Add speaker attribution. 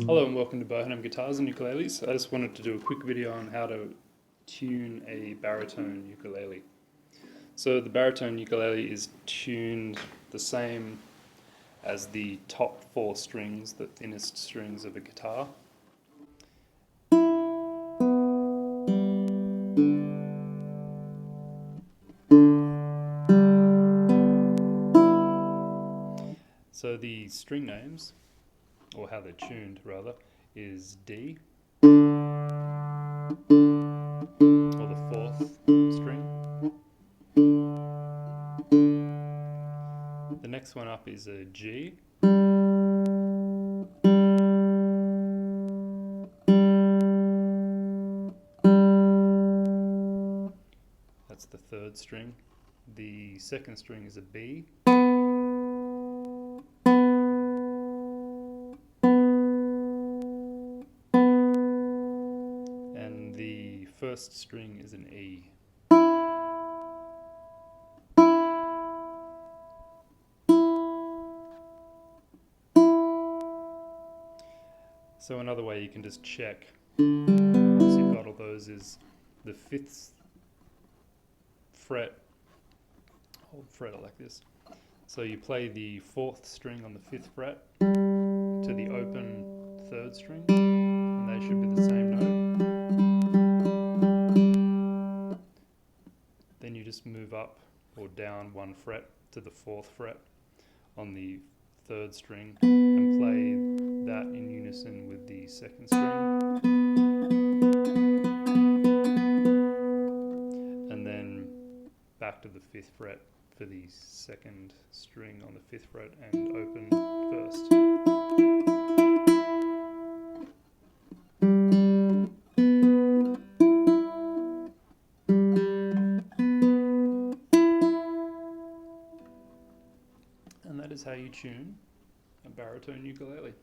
Speaker 1: Hello and welcome to Beau Hannam Guitars and Ukuleles. I just wanted to do a quick video on how to tune a baritone ukulele. So the baritone ukulele is tuned the same as the top four strings, the thinnest strings of a guitar. So the string names, or how they're tuned rather, is D, or the fourth string. The next one up is a G, that's the third string. The second string is a B, and the first string is an E. So another way you can just check once you've got all those is the fifth fret. Fret it like this. So you play the fourth string on the fifth fret to the open third string, and they should be the same note. Then you just move up or down one fret to the fourth fret on the third string and play that in unison with the second string. And then back to the fifth fret for the second string on the fifth fret and open first. And that is how you tune a baritone ukulele.